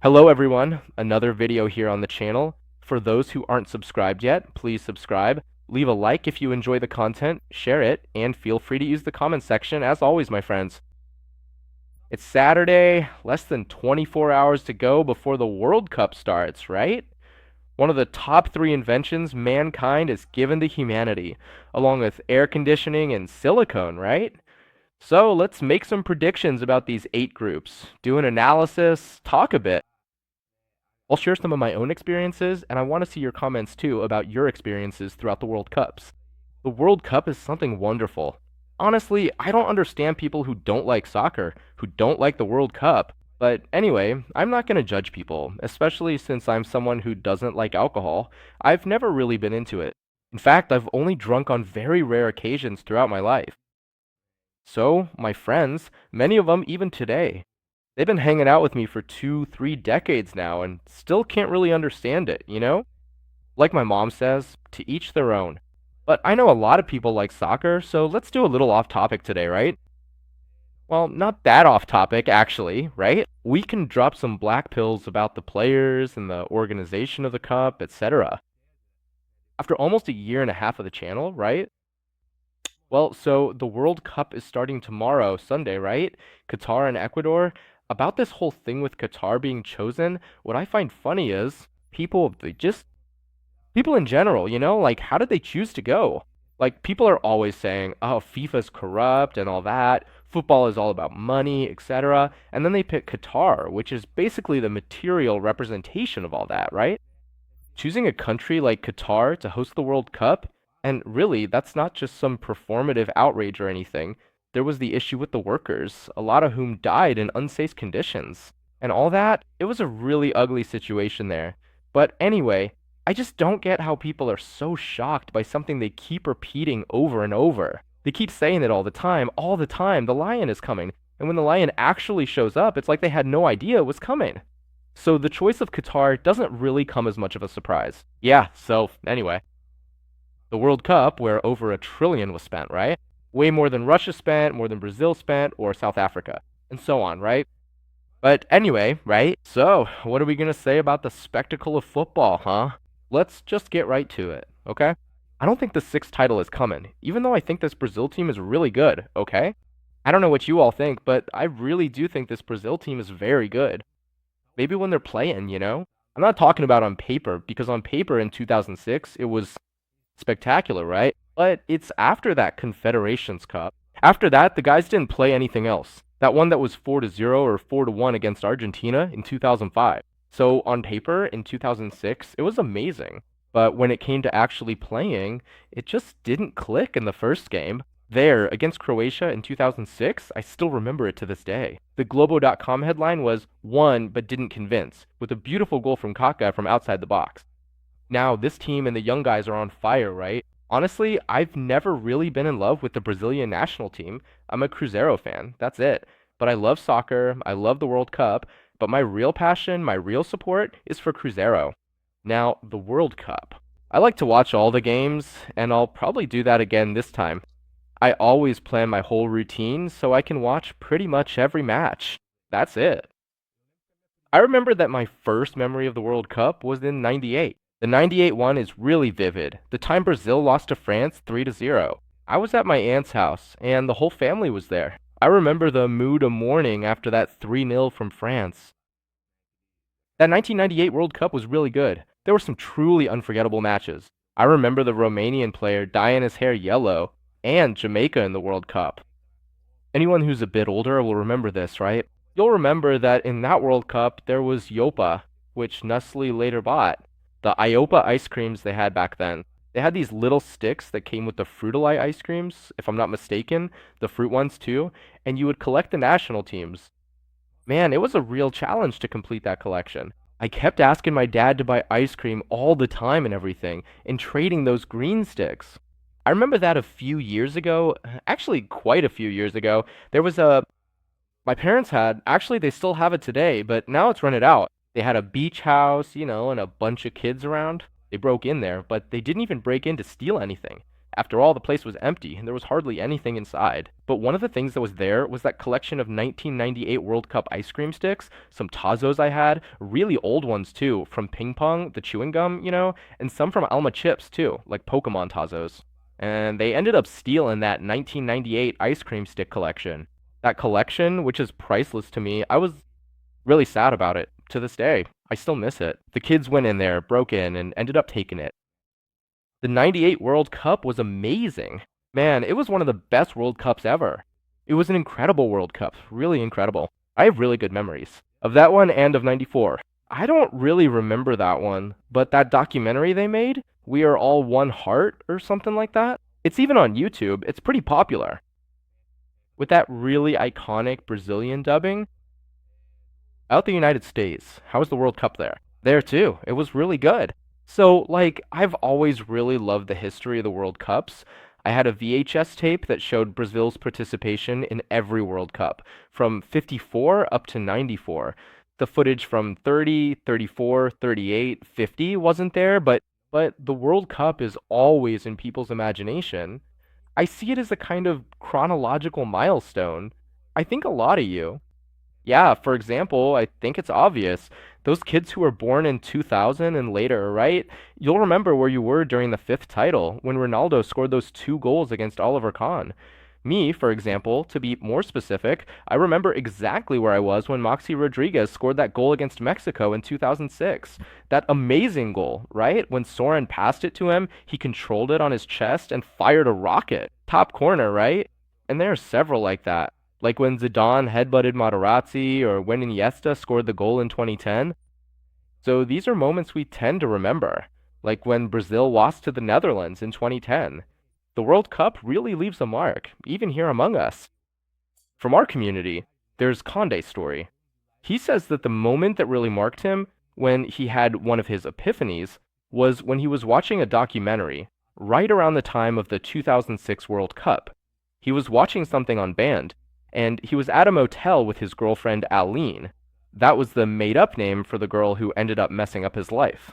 Hello everyone, another video here on the channel. For those who aren't subscribed yet, please subscribe. Leave a like if you enjoy the content, share it, and feel free to use the comment section as always, my friends. It's Saturday, less than 24 hours to go before the World Cup starts, right? One of the top 3 inventions mankind has given to humanity, along with air conditioning and silicone, right? So let's make some predictions about these 8 groups, do an analysis, talk a bit. I'll share some of my own experiences, and I want to see your comments too about your experiences throughout the World Cups. The World Cup is something wonderful. Honestly, I don't understand people who don't like soccer, who don't like the World Cup. But anyway, I'm not going to judge people, especially since I'm someone who doesn't like alcohol. I've never really been into it. In fact, I've only drunk on very rare occasions throughout my life. So, my friends, many of them even today, they've been hanging out with me for 2, 3 decades now and still can't really understand it, you know? Like my mom says, to each their own. But I know a lot of people like soccer, so let's do a little off topic today, right? Well, not that off topic, actually, right? We can drop some black pills about the players and the organization of the cup, etc. After almost a year and a half of the channel, right? Well, so the World Cup is starting tomorrow, Sunday, right? Qatar and Ecuador. About this whole thing with Qatar being chosen, what I find funny is people in general, like how did they choose to go? Like people are always saying, "Oh, FIFA's corrupt and all that. Football is all about money, etc." And then they pick Qatar, which is basically the material representation of all that, right? Choosing a country like Qatar to host the World Cup, and really, that's not just some performative outrage or anything. There was the issue with the workers, a lot of whom died in unsafe conditions. And all that, it was a really ugly situation there. But anyway, I just don't get how people are so shocked by something they keep repeating over and over. They keep saying it all the time, the lion is coming. And when the lion actually shows up, it's like they had no idea it was coming. So the choice of Qatar doesn't really come as much of a surprise. Yeah, so anyway, the World Cup, where over $1 trillion was spent, right? Way more than Russia spent, more than Brazil spent, or South Africa, and so on, right? But anyway, right? So, what are we going to say about the spectacle of football, huh? Let's just get right to it, okay? I don't think the 6th title is coming, even though I think this Brazil team is really good, okay? I don't know what you all think, but I really do think this Brazil team is very good. Maybe when they're playing, you know? I'm not talking about on paper, because on paper in 2006, it was spectacular, right? But it's after that Confederations Cup. After that, the guys didn't play anything else. That one that was 4-0 or 4-1 against Argentina in 2005. So on paper, in 2006, it was amazing. But when it came to actually playing, it just didn't click in the first game. There, against Croatia in 2006, I still remember it to this day. The Globo.com headline was "Won but didn't convince," with a beautiful goal from Kaká from outside the box. Now, this team and the young guys are on fire, right? Honestly, I've never really been in love with the Brazilian national team. I'm a Cruzeiro fan, that's it. But I love soccer, I love the World Cup, but my real passion, my real support is for Cruzeiro. Now, the World Cup. I like to watch all the games, and I'll probably do that again this time. I always plan my whole routine so I can watch pretty much every match. That's it. I remember that my first memory of the World Cup was in '98. The '98 one is really vivid. The time Brazil lost to France 3-0. I was at my aunt's house, and the whole family was there. I remember the mood of mourning after that 3-0 from France. That 1998 World Cup was really good. There were some truly unforgettable matches. I remember the Romanian player dyeing his hair yellow, and Jamaica in the World Cup. Anyone who's a bit older will remember this, right? You'll remember that in that World Cup there was Yopa, which Nestle later bought. The Iopa ice creams they had back then. They had these little sticks that came with the Fruitalite ice creams, if I'm not mistaken, the fruit ones too, and you would collect the national teams. Man, it was a real challenge to complete that collection. I kept asking my dad to buy ice cream all the time and everything, and trading those green sticks. I remember that a few years ago, actually quite a few years ago, there was a my parents had, actually they still have it today, but now it's rented out. They had a beach house, and a bunch of kids around. They broke in there, but they didn't even break in to steal anything. After all, the place was empty and there was hardly anything inside. But one of the things that was there was that collection of 1998 World Cup ice cream sticks, some Tazos I had, really old ones too, from Ping Pong, the chewing gum, and some from Alma Chips too, like Pokemon Tazos. And they ended up stealing that 1998 ice cream stick collection. That collection, which is priceless to me, I was really sad about it to this day. I still miss it. The kids went in there, broke in, and ended up taking it. The 98 World Cup was amazing. Man, it was one of the best World Cups ever. It was an incredible World Cup, really incredible. I have really good memories of that one and of 94. I don't really remember that one, but that documentary they made, We Are All One Heart or something like that, it's even on YouTube. It's pretty popular. With that really iconic Brazilian dubbing, out the United States, how was the World Cup there? There too. It was really good. So, like, I've always really loved the history of the World Cups. I had a VHS tape that showed Brazil's participation in every World Cup, from 54 up to 94. The footage from 30, 34, 38, 50 wasn't there, but the World Cup is always in people's imagination. I see it as a kind of chronological milestone. I think a lot of you. Yeah, for example, I think it's obvious. Those kids who were born in 2000 and later, right? You'll remember where you were during the fifth title when Ronaldo scored those two goals against Oliver Kahn. Me, for example, to be more specific, I remember exactly where I was when Maxi Rodriguez scored that goal against Mexico in 2006. That amazing goal, right? When Soren passed it to him, he controlled it on his chest and fired a rocket. Top corner, right? And there are several like that. Like when Zidane headbutted Materazzi or when Iniesta scored the goal in 2010. So these are moments we tend to remember, like when Brazil lost to the Netherlands in 2010. The World Cup really leaves a mark, even here among us. From our community, there's Conde's story. He says that the moment that really marked him, when he had one of his epiphanies, was when he was watching a documentary, right around the time of the 2006 World Cup. He was watching something on band, and he was at a motel with his girlfriend Aline. That was the made up name for the girl who ended up messing up his life.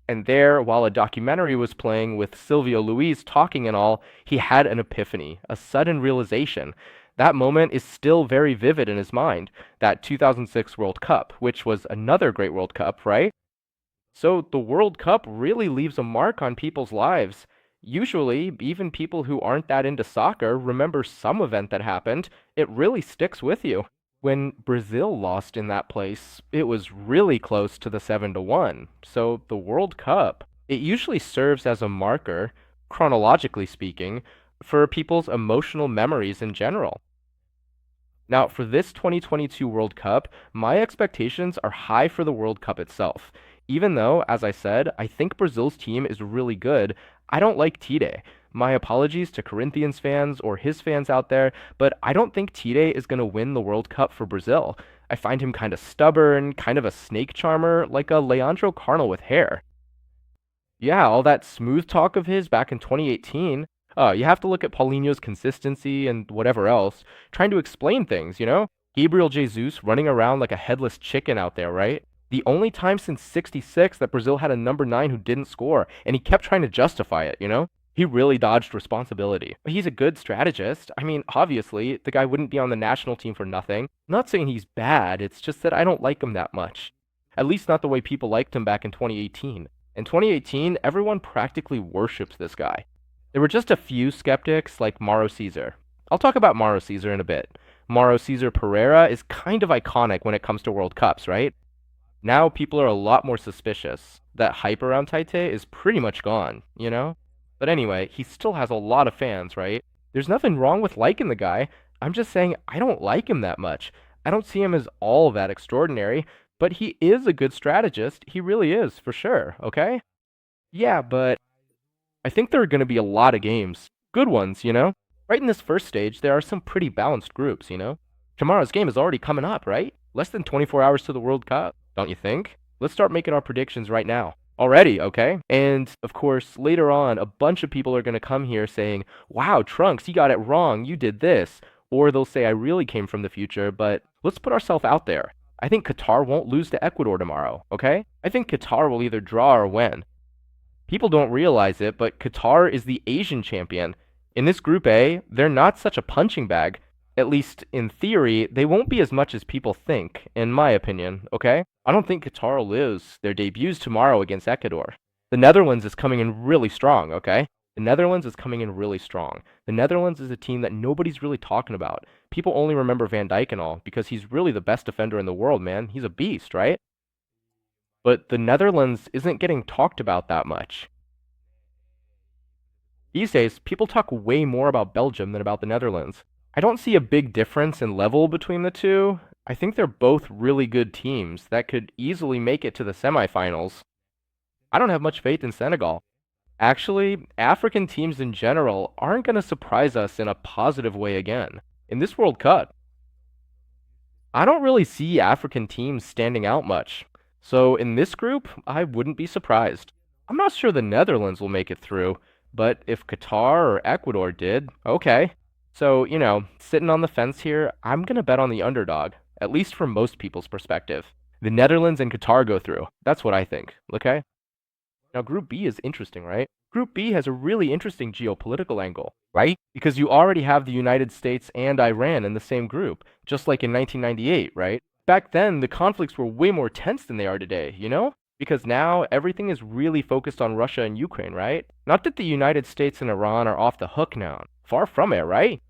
And there, while a documentary was playing with Silvio Luis talking and all, he had an epiphany, a sudden realization. That moment is still very vivid in his mind, that 2006 World Cup, which was another great World Cup, right? So the World Cup really leaves a mark on people's lives. Usually, even people who aren't that into soccer remember some event that happened. It really sticks with you. When Brazil lost in that place, it was really close to the 7-1. So the World Cup, it usually serves as a marker, chronologically speaking, for people's emotional memories in general. Now, for this 2022 World Cup, my expectations are high for the World Cup itself. Even though, as I said, I think Brazil's team is really good, I don't like Tite. My apologies to Corinthians fans or his fans out there, but I don't think Tite is going to win the World Cup for Brazil. I find him kind of stubborn, kind of a snake charmer, like a Leandro Carnal with hair. Yeah, all that smooth talk of his back in 2018. You have to look at Paulinho's consistency and whatever else, trying to explain things, you know? Gabriel Jesus running around like a headless chicken out there, right? The only time since 66 that Brazil had a number 9 who didn't score, and he kept trying to justify it, you know? He really dodged responsibility. But he's a good strategist. I mean, obviously, the guy wouldn't be on the national team for nothing. I'm not saying he's bad, it's just that I don't like him that much. At least not the way people liked him back in 2018. In 2018, everyone practically worships this guy. There were just a few skeptics like Mauro Caesar. I'll talk about Mauro Caesar in a bit. Mauro Caesar Pereira is kind of iconic when it comes to World Cups, right? Now people are a lot more suspicious. That hype around Taite is pretty much gone, you know? But anyway, he still has a lot of fans, right? There's nothing wrong with liking the guy. I'm just saying I don't like him that much. I don't see him as all that extraordinary, but he is a good strategist. He really is, for sure, okay? Yeah, but I think there are going to be a lot of games. Good ones, you know? Right in this first stage, there are some pretty balanced groups, you know? Tomorrow's game is already coming up, right? Less than 24 hours to the World Cup, don't you think? Let's start making our predictions right now. Already, okay? And of course, later on, a bunch of people are going to come here saying, wow, Trunks, you got it wrong, you did this. Or they'll say, I really came from the future, but let's put ourselves out there. I think Qatar won't lose to Ecuador tomorrow, okay? I think Qatar will either draw or win. People don't realize it, but Qatar is the Asian champion. In this Group A, they're not such a punching bag. At least in theory, they won't be as much as people think, in my opinion, okay? I don't think Qatar will lose their debuts tomorrow against Ecuador. The Netherlands is coming in really strong, okay? The Netherlands is coming in really strong. The Netherlands is a team that nobody's really talking about. People only remember Van Dijk and all because he's really the best defender in the world, man. He's a beast, right? But the Netherlands isn't getting talked about that much. These days, people talk way more about Belgium than about the Netherlands. I don't see a big difference in level between the two. I think they're both really good teams that could easily make it to the semifinals. I don't have much faith in Senegal. Actually, African teams in general aren't going to surprise us in a positive way again. In this World Cup, I don't really see African teams standing out much. So in this group, I wouldn't be surprised. I'm not sure the Netherlands will make it through, but if Qatar or Ecuador did, okay. So, sitting on the fence here, I'm going to bet on the underdog, at least from most people's perspective. The Netherlands and Qatar go through. That's what I think, okay? Now, Group B is interesting, right? Group B has a really interesting geopolitical angle, right? Because you already have the United States and Iran in the same group, just like in 1998, right? Back then, the conflicts were way more tense than they are today, you know? Because now everything is really focused on Russia and Ukraine, right? Not that the United States and Iran are off the hook now. Far from it, right?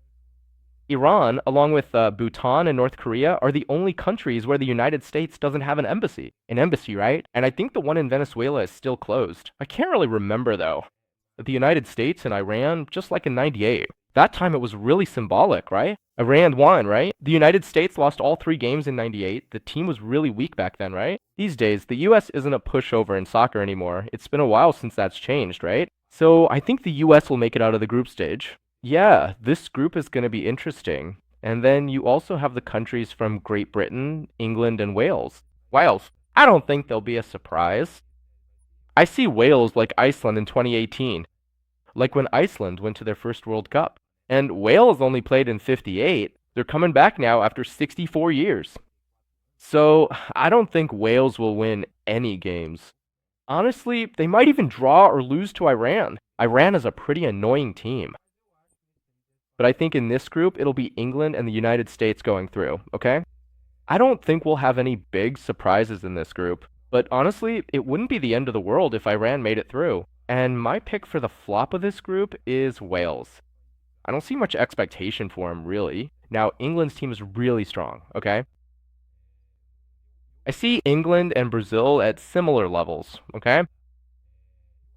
Iran, along with Bhutan and North Korea, are the only countries where the United States doesn't have an embassy. An embassy, right? And I think the one in Venezuela is still closed. I can't really remember, though. The United States and Iran, just like in 98. That time it was really symbolic, right? Iran won, right? The United States lost all 3 games in 98. The team was really weak back then, right? These days, the US isn't a pushover in soccer anymore. It's been a while since that's changed, right? So I think the US will make it out of the group stage. Yeah, this group is going to be interesting. And then you also have the countries from Great Britain, England, and Wales. Wales. I don't think they'll be a surprise. I see Wales like Iceland in 2018, like when Iceland went to their first World Cup. And Wales only played in 58. They're coming back now after 64 years. So I don't think Wales will win any games. Honestly, they might even draw or lose to Iran. Iran is a pretty annoying team. But I think in this group, it'll be England and the United States going through, okay? I don't think we'll have any big surprises in this group. But honestly, it wouldn't be the end of the world if Iran made it through. And my pick for the flop of this group is Wales. I don't see much expectation for him, really. Now, England's team is really strong, okay? I see England and Brazil at similar levels, okay? I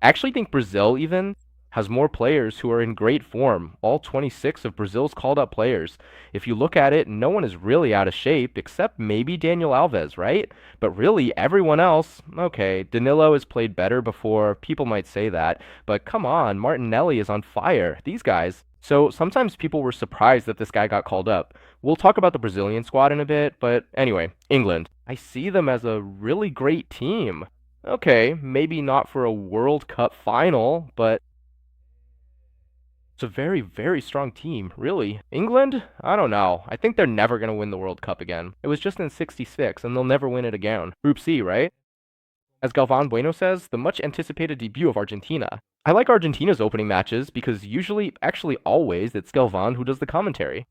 actually think Brazil even has more players who are in great form. All 26 of Brazil's called up players. If you look at it, no one is really out of shape except maybe Daniel Alves, right? But really, everyone else, okay, Danilo has played better before. People might say that. But come on, Martinelli is on fire. These guys. So sometimes people were surprised that this guy got called up. We'll talk about the Brazilian squad in a bit, but anyway, England. I see them as a really great team. Okay, maybe not for a World Cup final, but it's a very, very strong team, really. England? I don't know. I think they're never going to win the World Cup again. It was just in 66, and they'll never win it again. Group C, right? As Galvan Bueno says, the much anticipated debut of Argentina. I like Argentina's opening matches because usually, actually always, it's Galvan who does the commentary.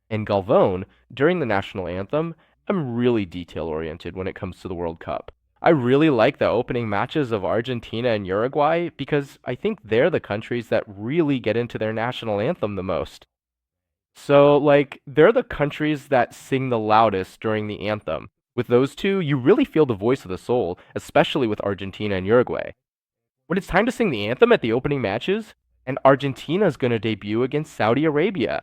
And Galvan, during the national anthem, I'm really detail oriented when it comes to the World Cup. I really like the opening matches of Argentina and Uruguay because I think they're the countries that really get into their national anthem the most. So, like, they're the countries that sing the loudest during the anthem. With those two, you really feel the voice of the soul, especially with Argentina and Uruguay. When it's time to sing the anthem at the opening matches, and Argentina's going to debut against Saudi Arabia.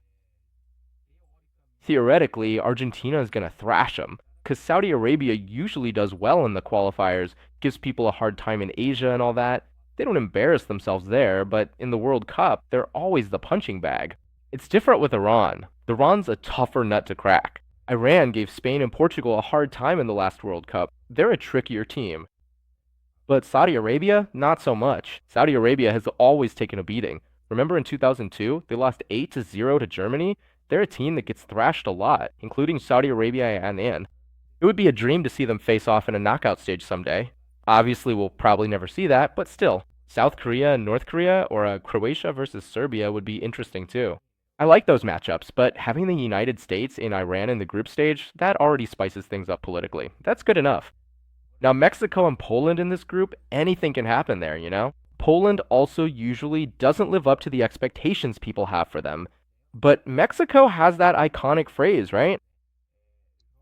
Theoretically, Argentina is going to thrash them, because Saudi Arabia usually does well in the qualifiers, gives people a hard time in Asia and all that. They don't embarrass themselves there, but in the World Cup, they're always the punching bag. It's different with Iran. Iran's a tougher nut to crack. Iran gave Spain and Portugal a hard time in the last World Cup. They're a trickier team. But Saudi Arabia, not so much. Saudi Arabia has always taken a beating. Remember in 2002, they lost 8-0 to Germany? They're a team that gets thrashed a lot, including Saudi Arabia and Iran. It would be a dream to see them face off in a knockout stage someday. Obviously, we'll probably never see that, but still. South Korea and North Korea, or a Croatia versus Serbia would be interesting too. I like those matchups, but having the United States and Iran in the group stage, that already spices things up politically. That's good enough. Now, Mexico and Poland in this group, anything can happen there, you know? Poland also usually doesn't live up to the expectations people have for them. But Mexico has that iconic phrase, right?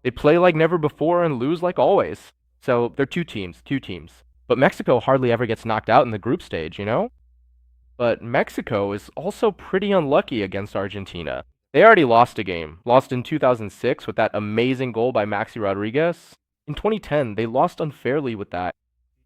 They play like never before and lose like always. So they're two teams, two teams. But Mexico hardly ever gets knocked out in the group stage, you know? But Mexico is also pretty unlucky against Argentina. They already lost a game, lost in 2006 with that amazing goal by Maxi Rodriguez. In 2010, they lost unfairly with that.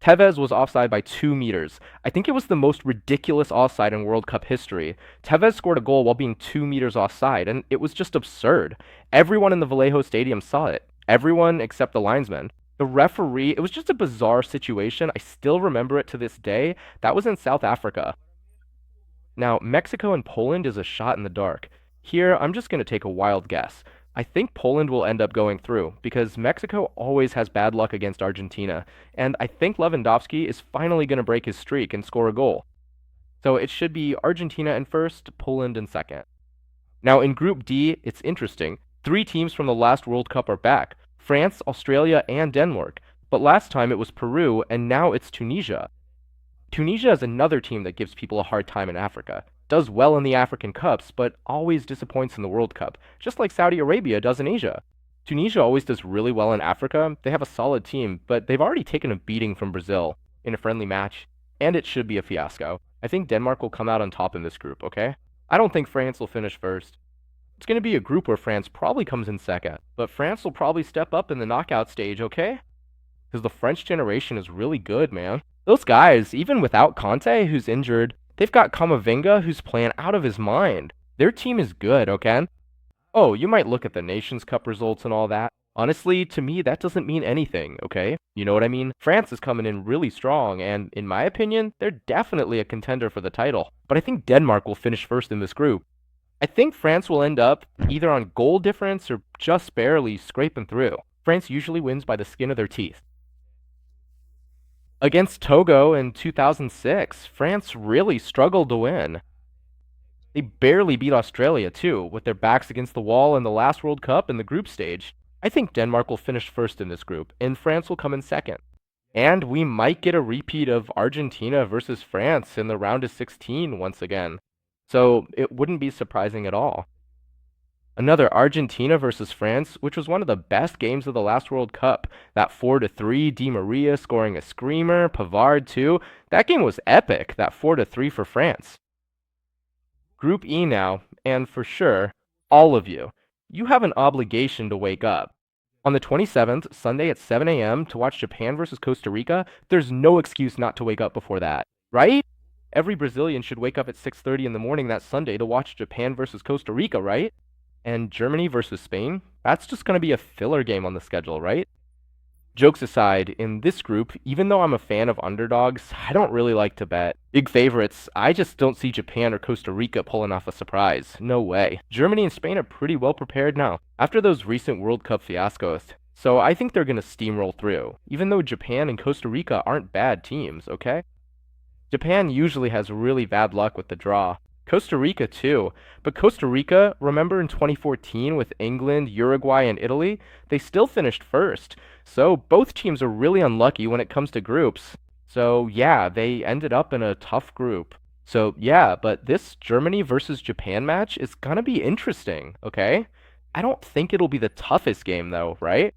Tevez was offside by 2 meters. I think it was the most ridiculous offside in World Cup history. Tevez scored a goal while being 2 meters offside, and it was just absurd. Everyone in the Vallejo Stadium saw it. Everyone except the linesman. The referee, it was just a bizarre situation. I still remember it to this day. That was in South Africa. Now, Mexico and Poland is a shot in the dark. Here, I'm just going to take a wild guess. I think Poland will end up going through because Mexico always has bad luck against Argentina, and I think Lewandowski is finally going to break his streak and score a goal. So it should be Argentina in first, Poland in second. Now, in Group D, it's interesting. Three teams from the last World Cup are back: France, Australia, and Denmark. But last time it was Peru, and now it's Tunisia. Tunisia is another team that gives people a hard time in Africa. Does well in the African Cups, but always disappoints in the World Cup, just like Saudi Arabia does in Asia. Tunisia always does really well in Africa. They have a solid team, but they've already taken a beating from Brazil in a friendly match, and it should be a fiasco. I think Denmark will come out on top in this group, okay? I don't think France will finish first. It's going to be a group where France probably comes in second, but France will probably step up in the knockout stage, okay? Because the French generation is really good, man. Those guys, even without Conte, who's injured, they've got Kamavinga, who's playing out of his mind. Their team is good, okay? Oh, you might look at the Nations Cup results and all that. Honestly, to me, that doesn't mean anything, okay? You know what I mean? France is coming in really strong, and in my opinion, they're definitely a contender for the title. But I think Denmark will finish first in this group. I think France will end up either on goal difference or just barely scraping through. France usually wins by the skin of their teeth. Against Togo in 2006, France really struggled to win. They barely beat Australia, too, with their backs against the wall in the last World Cup in the group stage. I think Denmark will finish first in this group, and France will come in second. And we might get a repeat of Argentina versus France in the round of 16 once again. So it wouldn't be surprising at all. Another Argentina versus France, which was one of the best games of the last World Cup. That 4-3, Di Maria scoring a screamer, Pavard too. That game was epic, that 4-3 for France. Group E now, and for sure, all of you, you have an obligation to wake up. On the 27th, Sunday at 7 a.m. to watch Japan versus Costa Rica, there's no excuse not to wake up before that, right? Every Brazilian should wake up at 6:30 in the morning that Sunday to watch Japan versus Costa Rica, right? And Germany versus Spain, that's just going to be a filler game on the schedule, right? Jokes aside, in this group, even though I'm a fan of underdogs, I don't really like to bet. Big favorites, I just don't see Japan or Costa Rica pulling off a surprise. No way. Germany and Spain are pretty well prepared now, after those recent World Cup fiascos. So I think they're going to steamroll through, even though Japan and Costa Rica aren't bad teams, okay? Japan usually has really bad luck with the draw. Costa Rica too. But Costa Rica, remember in 2014 with England, Uruguay, and Italy? They still finished first. So both teams are really unlucky when it comes to groups. So yeah, they ended up in a tough group. So yeah, but this Germany versus Japan match is gonna be interesting, okay? I don't think it'll be the toughest game though, right?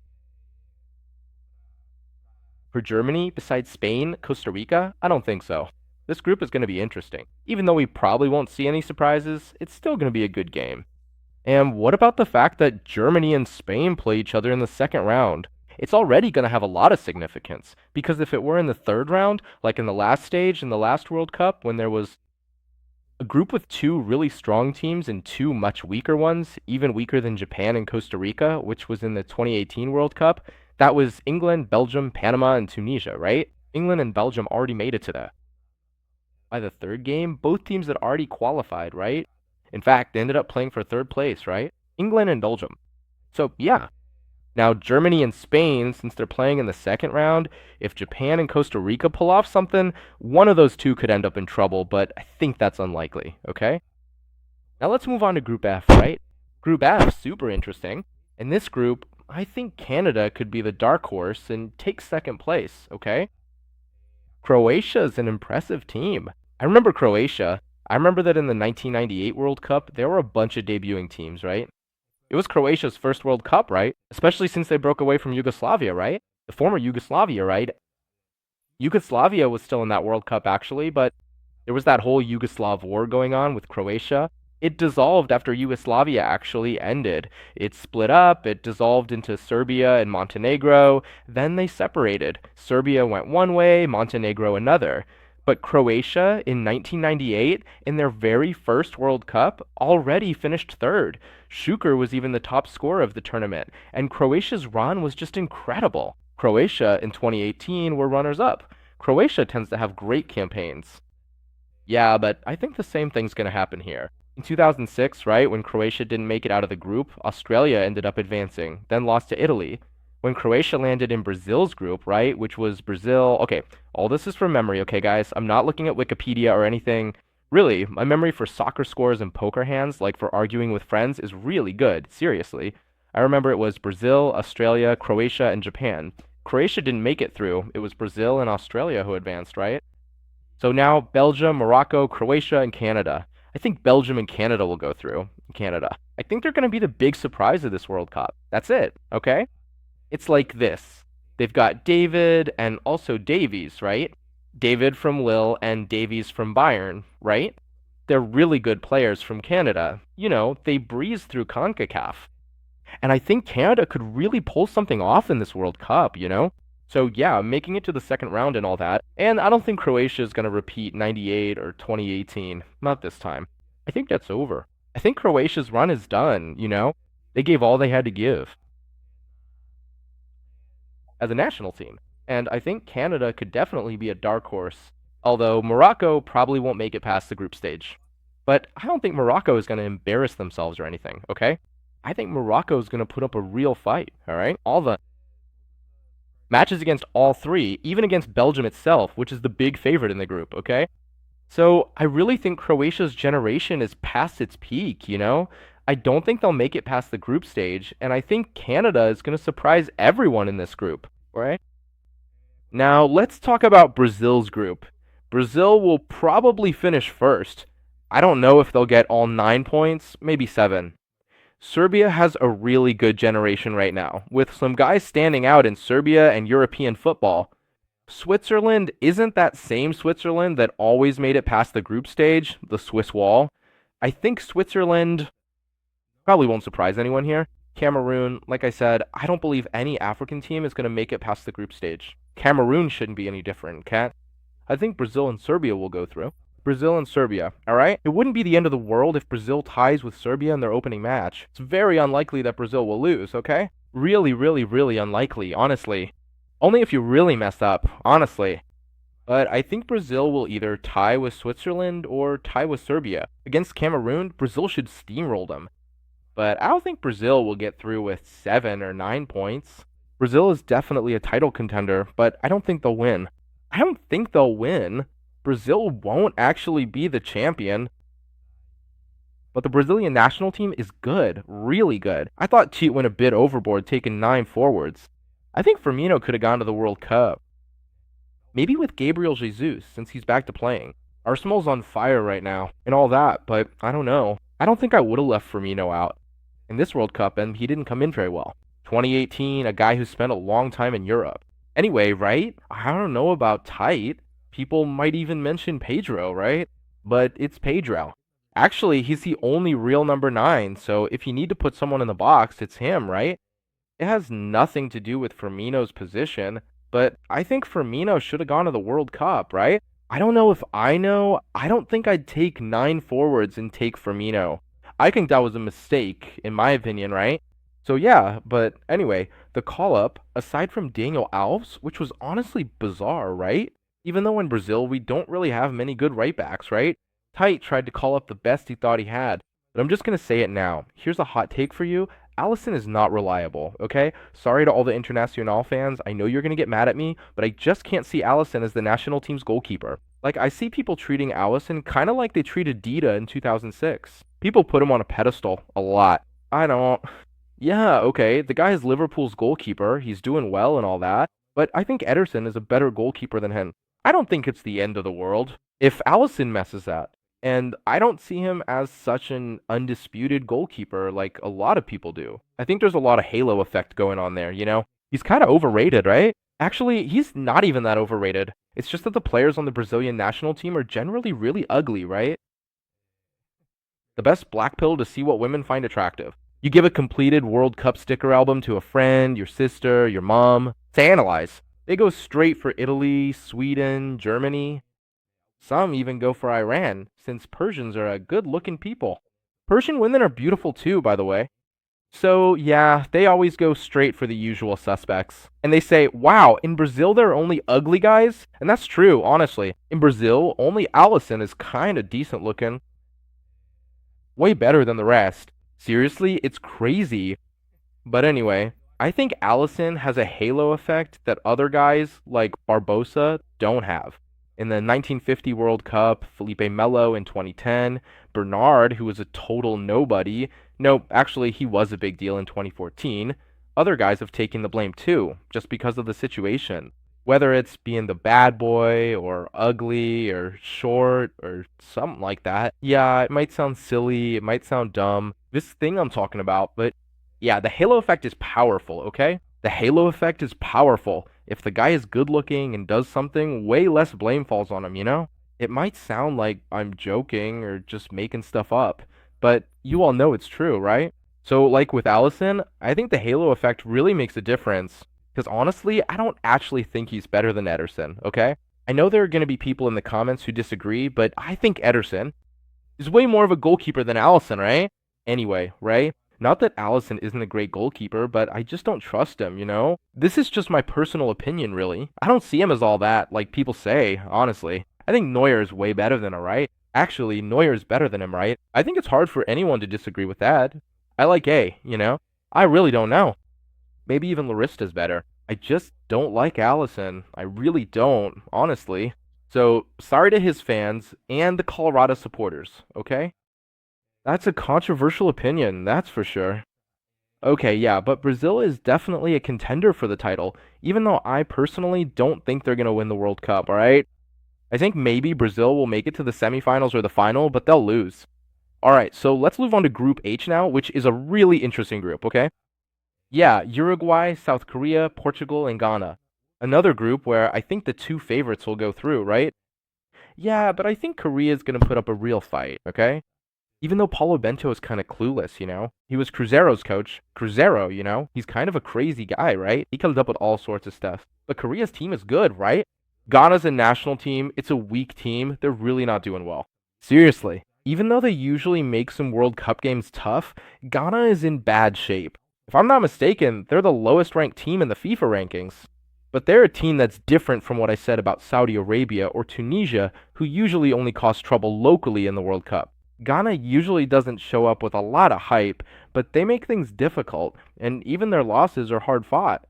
For Germany, besides Spain, Costa Rica, I don't think so. This group is going to be interesting. Even though we probably won't see any surprises, it's still going to be a good game. And what about the fact that Germany and Spain play each other in the second round? It's already going to have a lot of significance, because if it were in the third round, like in the last stage in the last World Cup, when there was a group with two really strong teams and two much weaker ones, even weaker than Japan and Costa Rica, which was in the 2018 World Cup, that was England, Belgium, Panama, and Tunisia, right? England and Belgium already made it to that. By the third game, both teams had already qualified, right? In fact, they ended up playing for third place, right? England and Belgium. So, yeah. Now, Germany and Spain, since they're playing in the second round, if Japan and Costa Rica pull off something, one of those two could end up in trouble, but I think that's unlikely, okay? Now let's move on to Group F, right? Group F, super interesting. In this group, I think Canada could be the dark horse and take second place, okay? Croatia is an impressive team. I remember Croatia. I remember that in the 1998 World Cup, there were a bunch of debuting teams, right? It was Croatia's first World Cup, right? Especially since they broke away from Yugoslavia, right? The former Yugoslavia, right? Yugoslavia was still in that World Cup, actually, but there was that whole Yugoslav war going on with Croatia. It dissolved after Yugoslavia actually ended. It split up, it dissolved into Serbia and Montenegro, then they separated. Serbia went one way, Montenegro another. But Croatia in 1998, in their very first World Cup, already finished third. Schuker was even the top scorer of the tournament, and Croatia's run was just incredible. Croatia in 2018 were runners up. Croatia tends to have great campaigns. Yeah, but I think the same thing's going to happen here. In 2006, right, when Croatia didn't make it out of the group, Australia ended up advancing, then lost to Italy. When Croatia landed in Brazil's group, right, which was Brazil. Okay, all this is from memory, okay, guys? I'm not looking at Wikipedia or anything. Really, my memory for soccer scores and poker hands, like for arguing with friends, is really good, seriously. I remember it was Brazil, Australia, Croatia, and Japan. Croatia didn't make it through. It was Brazil and Australia who advanced, right? So now Belgium, Morocco, Croatia, and Canada. I think Belgium and Canada will go through. Canada. I think they're going to be the big surprise of this World Cup. That's it, okay? It's like this. They've got David and also Davies, right? David from Lille and Davies from Bayern, right? They're really good players from Canada. You know, they breeze through CONCACAF. And I think Canada could really pull something off in this World Cup, you know? So yeah, making it to the second round and all that. And I don't think Croatia is going to repeat 98 or 2018. Not this time. I think that's over. I think Croatia's run is done, you know? They gave all they had to give as a national team. And I think Canada could definitely be a dark horse. Although Morocco probably won't make it past the group stage. But I don't think Morocco is going to embarrass themselves or anything, okay? I think Morocco is going to put up a real fight, all right? All the matches against all three, even against Belgium itself, which is the big favorite in the group, okay? So I really think Croatia's generation is past its peak, you know? I don't think they'll make it past the group stage, and I think Canada is going to surprise everyone in this group, right? Now, let's talk about Brazil's group. Brazil will probably finish first. I don't know if they'll get all 9 points, maybe 7. Serbia has a really good generation right now, with some guys standing out in Serbia and European football. Switzerland isn't that same Switzerland that always made it past the group stage, the Swiss wall. I think Switzerland probably won't surprise anyone here. Cameroon, like I said, I don't believe any African team is going to make it past the group stage. Cameroon shouldn't be any different, Cat. I think Brazil and Serbia will go through. Brazil and Serbia, alright? It wouldn't be the end of the world if Brazil ties with Serbia in their opening match. It's very unlikely that Brazil will lose, okay? Really, really, really unlikely, honestly. Only if you really mess up, honestly. But I think Brazil will either tie with Switzerland or tie with Serbia. Against Cameroon, Brazil should steamroll them. But I don't think Brazil will get through with 7 or 9 points. Brazil is definitely a title contender, but I don't think they'll win. I don't think they'll win. Brazil won't actually be the champion. But the Brazilian national team is good, really good. I thought Cheat went a bit overboard taking 9 forwards. I think Firmino could have gone to the World Cup. Maybe with Gabriel Jesus, since he's back to playing. Arsenal's on fire right now, and all that, but I don't know. I don't think I would have left Firmino out in this World Cup, and he didn't come in very well. 2018, a guy who spent a long time in Europe. Anyway, right? I don't know about tight. People might even mention Pedro, right? But it's Pedro. Actually, he's the only real number 9, so if you need to put someone in the box, it's him, right? It has nothing to do with Firmino's position, but I think Firmino should have gone to the World Cup, right? I don't know if I know. I don't think I'd take 9 forwards and take Firmino. I think that was a mistake, in my opinion, right? So yeah, but anyway, the call-up, aside from Daniel Alves, which was honestly bizarre, right? Even though in Brazil we don't really have many good right backs, right? Tite tried to call up the best he thought he had. But I'm just going to say it now. Here's a hot take for you. Alisson is not reliable, okay? Sorry to all the Internacional fans. I know you're going to get mad at me, but I just can't see Alisson as the national team's goalkeeper. Like, I see people treating Alisson kind of like they treated Dida in 2006. People put him on a pedestal a lot. I don't. Yeah, okay, the guy is Liverpool's goalkeeper. He's doing well and all that, but I think Ederson is a better goalkeeper than him. I don't think it's the end of the world if Alisson messes that. And I don't see him as such an undisputed goalkeeper like a lot of people do. I think there's a lot of halo effect going on there, you know? He's kind of overrated, right? Actually, he's not even that overrated. It's just that the players on the Brazilian national team are generally really ugly, right? The best black pill to see what women find attractive. You give a completed World Cup sticker album to a friend, your sister, your mom to analyze. They go straight for Italy, Sweden, Germany. Some even go for Iran, since Persians are a good looking people. Persian women are beautiful too, by the way. So, yeah, they always go straight for the usual suspects. And they say, wow, in Brazil there are only ugly guys? And that's true, honestly. In Brazil, only Allison is kinda decent looking. Way better than the rest. Seriously, it's crazy. But anyway, I think Allison has a halo effect that other guys like Barbosa don't have. In the 1950 World Cup, Felipe Melo in 2010, Bernard, who was a total nobody, no, actually, he was a big deal in 2014. Other guys have taken the blame too, just because of the situation. Whether it's being the bad boy, or ugly, or short, or something like that. Yeah, it might sound silly, it might sound dumb, this thing I'm talking about, but yeah, the halo effect is powerful, okay? The halo effect is powerful. If the guy is good looking and does something, way less blame falls on him, you know? It might sound like I'm joking or just making stuff up, but you all know it's true, right? So, like with Allison, I think the halo effect really makes a difference. Because honestly, I don't actually think he's better than Ederson, okay? I know there are going to be people in the comments who disagree, but I think Ederson is way more of a goalkeeper than Allison, right? Anyway, right? Not that Allison isn't a great goalkeeper, but I just don't trust him, you know? This is just my personal opinion, really. I don't see him as all that, like people say, honestly. I think Neuer is way better than him, right? Actually, Neuer is better than him, right? I think it's hard for anyone to disagree with that. I like A, you know? I really don't know. Maybe even Larista's better. I just don't like Allison. I really don't, honestly. So, sorry to his fans and the Colorado supporters, okay? That's a controversial opinion, that's for sure. Okay, yeah, but Brazil is definitely a contender for the title, even though I personally don't think they're going to win the World Cup, alright? I think maybe Brazil will make it to the semifinals or the final, but they'll lose. Alright, so let's move on to Group H now, which is a really interesting group, okay? Yeah, Uruguay, South Korea, Portugal, and Ghana. Another group where I think the two favorites will go through, right? Yeah, but I think Korea is going to put up a real fight, okay? Even though Paulo Bento is kind of clueless, you know? He was Cruzeiro's coach. Cruzeiro, you know? He's kind of a crazy guy, right? He comes up with all sorts of stuff. But Korea's team is good, right? Ghana's a national team. It's a weak team. They're really not doing well. Seriously. Even though they usually make some World Cup games tough, Ghana is in bad shape. If I'm not mistaken, they're the lowest ranked team in the FIFA rankings. But they're a team that's different from what I said about Saudi Arabia or Tunisia, who usually only cause trouble locally in the World Cup. Ghana usually doesn't show up with a lot of hype, but they make things difficult, and even their losses are hard fought.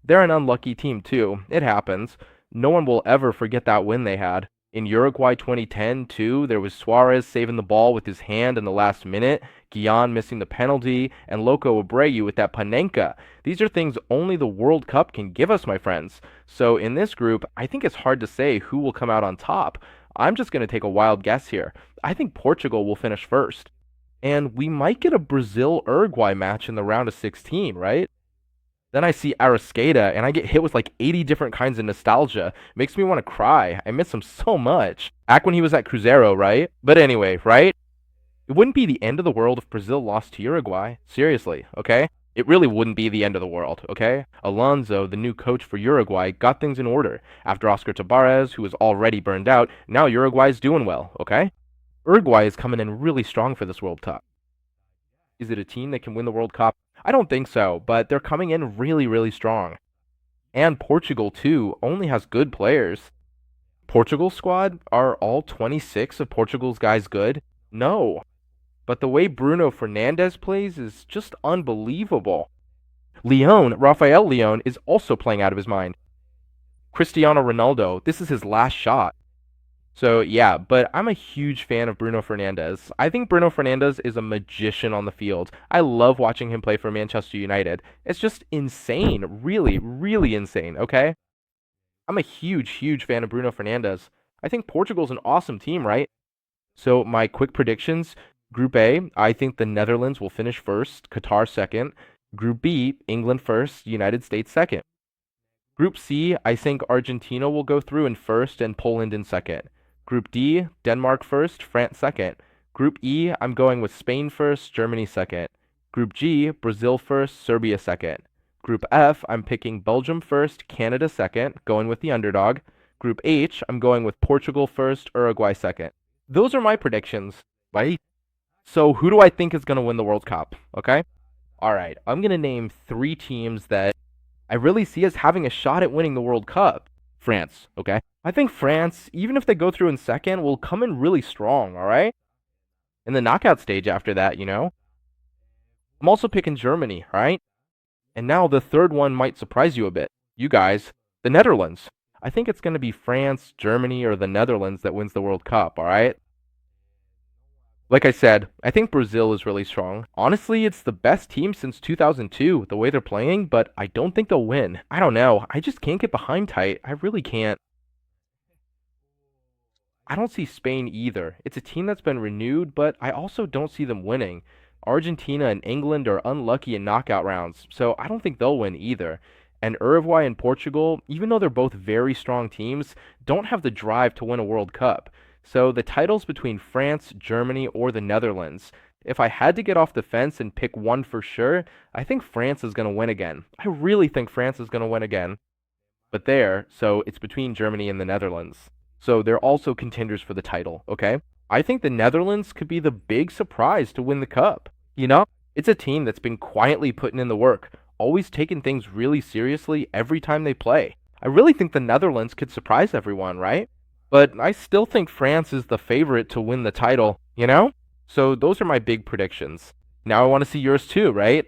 They're an unlucky team, too. It happens. No one will ever forget that win they had. In Uruguay 2010, too, there was Suarez saving the ball with his hand in the last minute, Guillan missing the penalty, and Loco Abreu with that Panenka. These are things only the World Cup can give us, my friends. So in this group, I think it's hard to say who will come out on top. I'm just going to take a wild guess here. I think Portugal will finish first. And we might get a Brazil Uruguay match in the round of 16, right? Then I see Arrascaeta and I get hit with like 80 different kinds of nostalgia. Makes me want to cry. I miss him so much. Back when he was at Cruzeiro, right? But anyway, right? It wouldn't be the end of the world if Brazil lost to Uruguay. Seriously, okay? It really wouldn't be the end of the world, okay? Alonso, the new coach for Uruguay, got things in order. After Oscar Tabarez, who was already burned out, now Uruguay's doing well, okay? Uruguay is coming in really strong for this World Cup. Is it a team that can win the World Cup? I don't think so, but they're coming in really, really strong. And Portugal, too, only has good players. Portugal's squad, are all 26 of Portugal's guys good? No. but the way Bruno Fernandes plays is just unbelievable. Rafael Leon, is also playing out of his mind. Cristiano Ronaldo, this is his last shot. So yeah, but I'm a huge fan of Bruno Fernandes. I think Bruno Fernandes is a magician on the field. I love watching him play for Manchester United. It's just insane, really, really insane, okay? I'm a huge, huge fan of Bruno Fernandes. I think Portugal's an awesome team, right? So my quick predictions, Group A, I think the Netherlands will finish first, Qatar second. Group B, England first, United States second. Group C, I think Argentina will go through in first and Poland in second. Group D, Denmark first, France second. Group E, I'm going with Spain first, Germany second. Group G, Brazil first, Serbia second. Group F, I'm picking Belgium first, Canada second, going with the underdog. Group H, I'm going with Portugal first, Uruguay second. Those are my predictions, right? So who do I think is going to win the World Cup? Okay? All right, I'm going to name three teams that I really see as having a shot at winning the World Cup. France, okay? I think France, even if they go through in second, will come in really strong, all right? In the knockout stage after that, you know? I'm also picking Germany, right? And now the third one might surprise you a bit. You guys, the Netherlands. I think it's going to be France, Germany, or the Netherlands that wins the World Cup, all right? Like I said, I think Brazil is really strong. Honestly, it's the best team since 2002, the way they're playing, but I don't think they'll win. I don't know. I just can't get behind tight. I really can't. I don't see Spain either. It's a team that's been renewed, but I also don't see them winning. Argentina and England are unlucky in knockout rounds, so I don't think they'll win either. And Uruguay and Portugal, even though they're both very strong teams, don't have the drive to win a World Cup. So the title's between France, Germany, or the Netherlands. If I had to get off the fence and pick one for sure, I think France is going to win again. I really think France is going to win again. But there, so it's between Germany and the Netherlands. So they're also contenders for the title, okay? I think the Netherlands could be the big surprise to win the cup. You know, it's a team that's been quietly putting in the work, always taking things really seriously every time they play. I really think the Netherlands could surprise everyone, right? But I still think France is the favorite to win the title, you know? So those are my big predictions. Now I want to see yours too, right?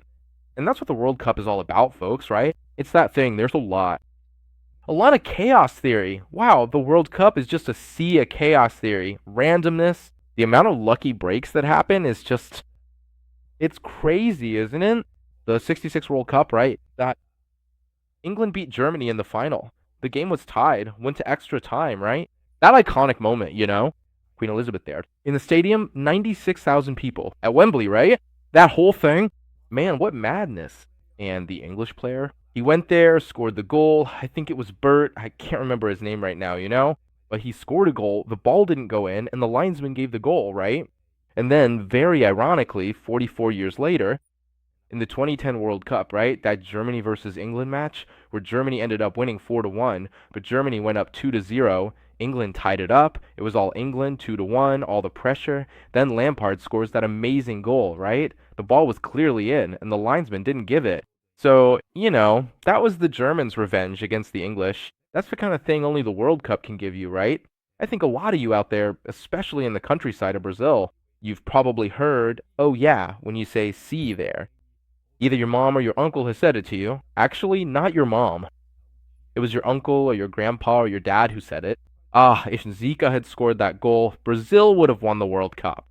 And that's what the World Cup is all about, folks, right? It's that thing. There's a lot. A lot of chaos theory. Wow, the World Cup is just a sea of chaos theory. Randomness. The amount of lucky breaks that happen is just. It's crazy, isn't it? The 66 World Cup, right? That England beat Germany in the final. The game was tied, went to extra time, right? That iconic moment, you know? Queen Elizabeth there. In the stadium, 96,000 people. At Wembley, right? That whole thing. Man, what madness. And the English player, he went there, scored the goal. I think it was Bert. I can't remember his name right now, you know? But he scored a goal. The ball didn't go in, and the linesman gave the goal, right? And then, very ironically, 44 years later, in the 2010 World Cup, right? That Germany versus England match where Germany ended up winning 4-1, but Germany went up 2-0. England tied it up. It was all England, 2-1, all the pressure. Then Lampard scores that amazing goal, right? The ball was clearly in, and the linesman didn't give it. So, you know, that was the Germans' revenge against the English. That's the kind of thing only the World Cup can give you, right? I think a lot of you out there, especially in the countryside of Brazil, you've probably heard, oh yeah, when you say see there. Either your mom or your uncle has said it to you. Actually, not your mom. It was your uncle or your grandpa or your dad who said it. Ah, if Zico had scored that goal, Brazil would have won the World Cup.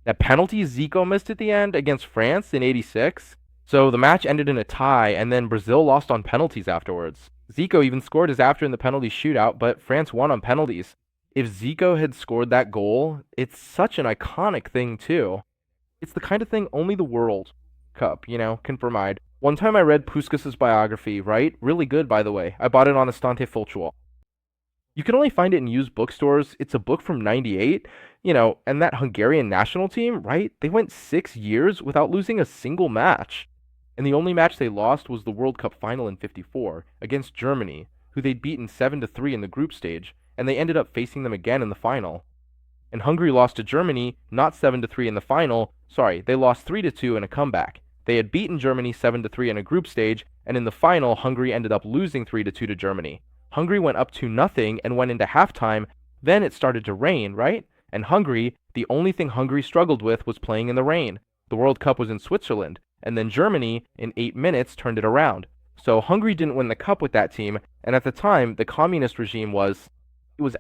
That penalty Zico missed at the end against France in '86. So the match ended in a tie, and then Brazil lost on penalties afterwards. Zico even scored his after in the penalty shootout, but France won on penalties. If Zico had scored that goal, it's such an iconic thing too. It's the kind of thing only the World Cup, you know, can provide. One time I read Puskas' biography, right? Really good, by the way. I bought it on Estante Fultual. You can only find it in used bookstores. It's a book from '98, you know, and that Hungarian national team, right? They went 6 years without losing a single match. And the only match they lost was the World Cup final in '54 against Germany, who they'd beaten 7-3 in the group stage, and they ended up facing them again in the final. And Hungary lost to Germany, not 7-3 in the final. Sorry, they lost 3-2 in a comeback. They had beaten Germany 7-3 in a group stage, and in the final, Hungary ended up losing 3-2 to Germany. Hungary went up 2-0 and went into halftime. Then it started to rain, right? And Hungary, the only thing Hungary struggled with was playing in the rain. The World Cup was in Switzerland, and then Germany, in 8 minutes, turned it around. So Hungary didn't win the cup with that team, and at the time, the communist regime was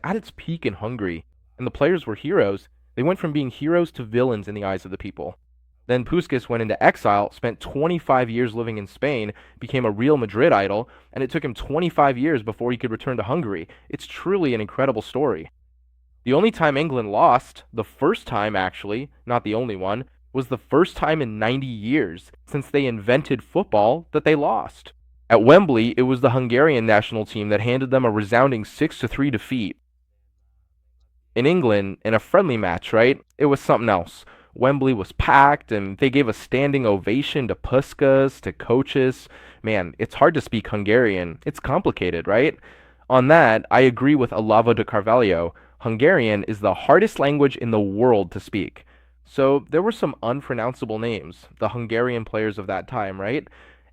at its peak in Hungary, and the players were heroes. They went from being heroes to villains in the eyes of the people. Then Puskas went into exile, spent 25 years living in Spain, became a Real Madrid idol, and it took him 25 years before he could return to Hungary. It's truly an incredible story. The only time England lost, the first time actually, not the only one, was the first time in 90 years since they invented football that they lost. At Wembley, it was the Hungarian national team that handed them a resounding 6-3 defeat. In England, in a friendly match, right? It was something else. Wembley was packed, and they gave a standing ovation to Puskas, to coaches. Man, it's hard to speak Hungarian. It's complicated, right? On that, I agree with Olavo de Carvalho. Hungarian is the hardest language in the world to speak. So there were some unpronounceable names, the Hungarian players of that time, right?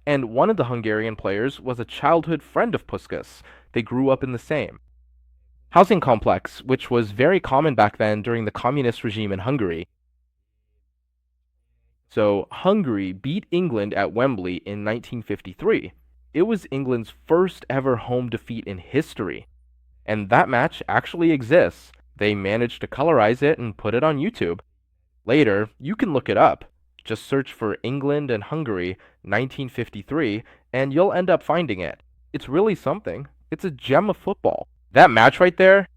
And one of the Hungarian players was a childhood friend of Puskas. They grew up in the same housing complex, which was very common back then during the communist regime in Hungary. So Hungary beat England at Wembley in 1953. It was England's first ever home defeat in history. And that match actually exists. They managed to colorize it and put it on YouTube. Later, you can look it up. Just search for England and Hungary 1953 and you'll end up finding it. It's really something. It's a gem of football. That match right there,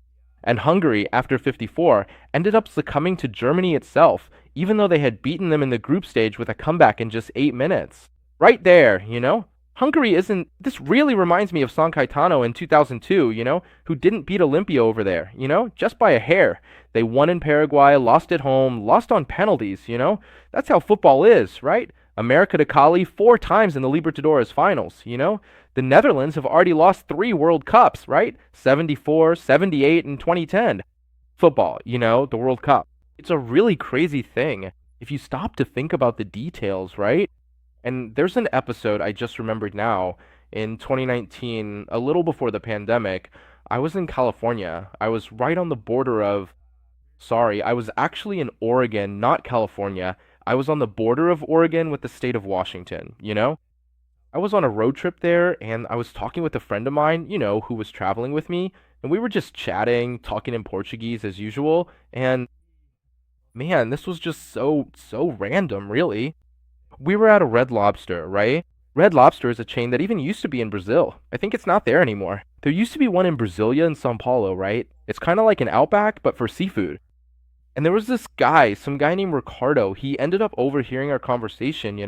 and Hungary, after 54, ended up succumbing to Germany itself, even though they had beaten them in the group stage with a comeback in just 8 minutes. Right there, you know? Hungary isn't. This really reminds me of San Caetano in 2002, who didn't beat Olympia over there, just by a hair. They won in Paraguay, lost at home, lost on penalties. That's how football is, right? America to Cali 4 times in the Libertadores finals. The Netherlands have already lost 3 World Cups, right? 74, 78, and 2010. Football, the World Cup. It's a really crazy thing if you stop to think about the details, right? And there's an episode I just remembered now in 2019, a little before the pandemic. I was in California. I was right on the border of, sorry, I was actually in Oregon, not California. I was on the border of Oregon with the state of Washington. I was on a road trip there and I was talking with a friend of mine, who was traveling with me. And we were just chatting, talking in Portuguese as usual. And man, this was just so random, really. We were at a Red Lobster, right? Red Lobster is a chain that even used to be in Brazil. I think it's not there anymore. There used to be one in Brasilia and São Paulo, right? It's kind of like an Outback, but for seafood. And there was this guy, some guy named Ricardo. He ended up overhearing our conversation.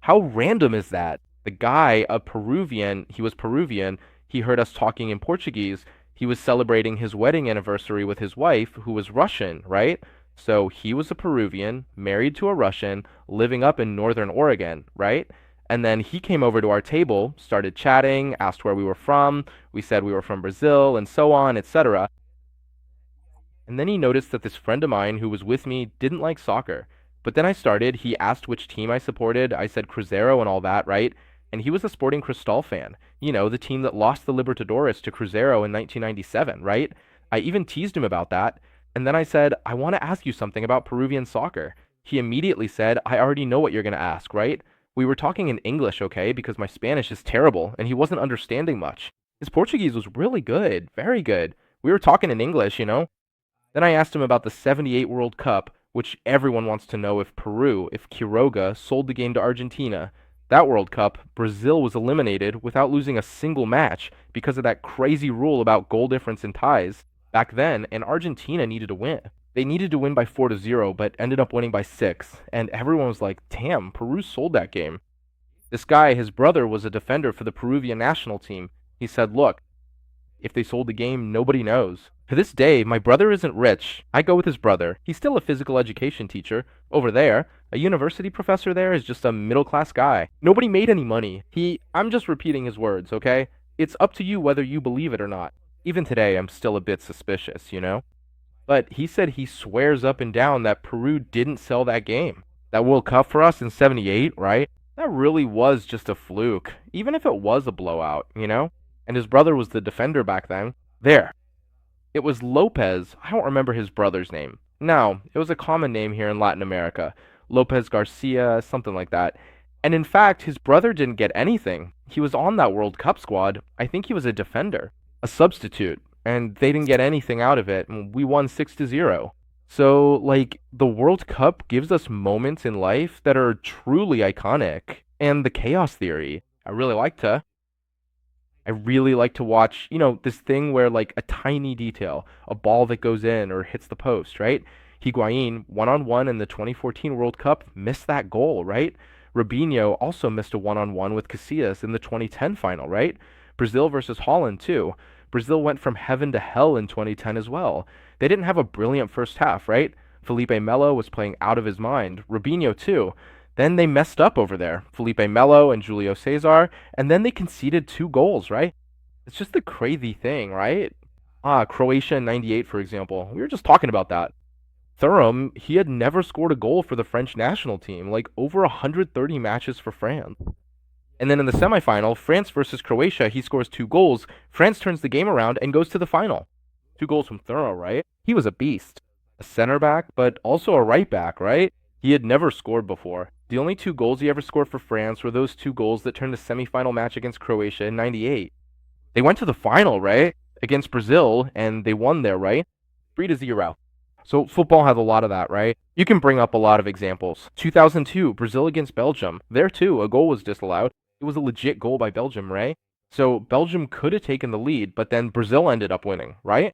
How random is that? The guy, a Peruvian, he was Peruvian, he heard us talking in Portuguese. He was celebrating his wedding anniversary with his wife, who was Russian, right? So he was a Peruvian, married to a Russian, living up in northern Oregon, right? And then he came over to our table, started chatting, asked where we were from. We said we were from Brazil, and so on, etc. And then he noticed that this friend of mine who was with me didn't like soccer. But then he asked which team I supported. I said Cruzeiro and all that, right? And he was a Sporting Cristal fan. The team that lost the Libertadores to Cruzeiro in 1997, right? I even teased him about that. And then I said, I want to ask you something about Peruvian soccer. He immediately said, I already know what you're going to ask, right? We were talking in English, okay, because my Spanish is terrible, and he wasn't understanding much. His Portuguese was really good, very good. We were talking in English. Then I asked him about the 78 World Cup, which everyone wants to know if Quiroga, sold the game to Argentina. That World Cup, Brazil was eliminated without losing a single match because of that crazy rule about goal difference in ties back then, and Argentina needed to win. They needed to win by 4-0, but ended up winning by 6, and everyone was like, damn, Peru sold that game. This guy, his brother, was a defender for the Peruvian national team. He said, look, if they sold the game, nobody knows. To this day, my brother isn't rich. I go with his brother. He's still a physical education teacher. Over there, a university professor there is just a middle-class guy. Nobody made any money. I'm just repeating his words, okay? It's up to you whether you believe it or not. Even today, I'm still a bit suspicious. But he said he swears up and down that Peru didn't sell that game. That World Cup for us in 78, right? That really was just a fluke. Even if it was a blowout. And his brother was the defender back then. There. It was Lopez. I don't remember his brother's name. No, it was a common name here in Latin America. Lopez Garcia, something like that. And in fact, his brother didn't get anything. He was on that World Cup squad. I think he was a defender, a substitute, and they didn't get anything out of it. And we won 6-0. So, like, the World Cup gives us moments in life that are truly iconic. And the chaos theory, I really like to watch, this thing where like a tiny detail, a ball that goes in or hits the post, right? Higuain, one-on-one in the 2014 World Cup, missed that goal, right? Robinho also missed a one-on-one with Casillas in the 2010 final, right? Brazil versus Holland, too. Brazil went from heaven to hell in 2010 as well. They didn't have a brilliant first half, right? Felipe Melo was playing out of his mind. Robinho, too. Then they messed up over there. Felipe Melo and Julio Cesar, and then they conceded 2 goals, right? It's just a crazy thing, right? Croatia in '98, for example. We were just talking about that. Thuram, he had never scored a goal for the French national team, like over 130 matches for France. And then in the semifinal, France versus Croatia, he scores 2 goals. France turns the game around and goes to the final. 2 goals from Thuram, right? He was a beast. A center back, but also a right back, right? He had never scored before. The only 2 goals he ever scored for France were those 2 goals that turned the semifinal match against Croatia in '98. They went to the final, right? Against Brazil, and they won there, right? 3-0. So football has a lot of that, right? You can bring up a lot of examples. 2002, Brazil against Belgium. There too, a goal was disallowed. It was a legit goal by Belgium, right? So Belgium could have taken the lead, but then Brazil ended up winning, right?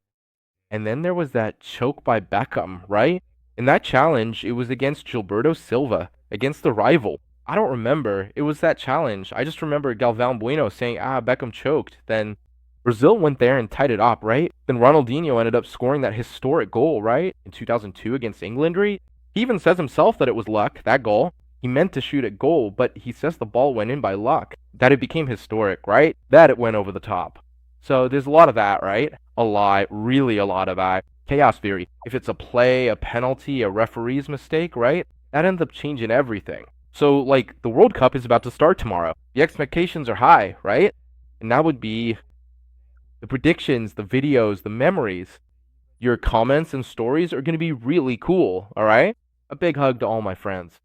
And then there was that choke by Beckham, right? In that challenge, it was against Gilberto Silva, against the rival. I don't remember. It was that challenge. I just remember Galvão Bueno saying, Beckham choked. Then Brazil went there and tied it up, right? Then Ronaldinho ended up scoring that historic goal, right? In 2002 against England, right? He even says himself that it was luck, that goal. He meant to shoot at goal, but he says the ball went in by luck. That it became historic, right? That it went over the top. So there's a lot of that, right? A lot, really a lot of that. Chaos theory. If it's a play, a penalty, a referee's mistake, right? That ends up changing everything. So, like, the World Cup is about to start tomorrow. The expectations are high, right? And that would be the predictions, the videos, the memories. Your comments and stories are going to be really cool, all right? A big hug to all my friends.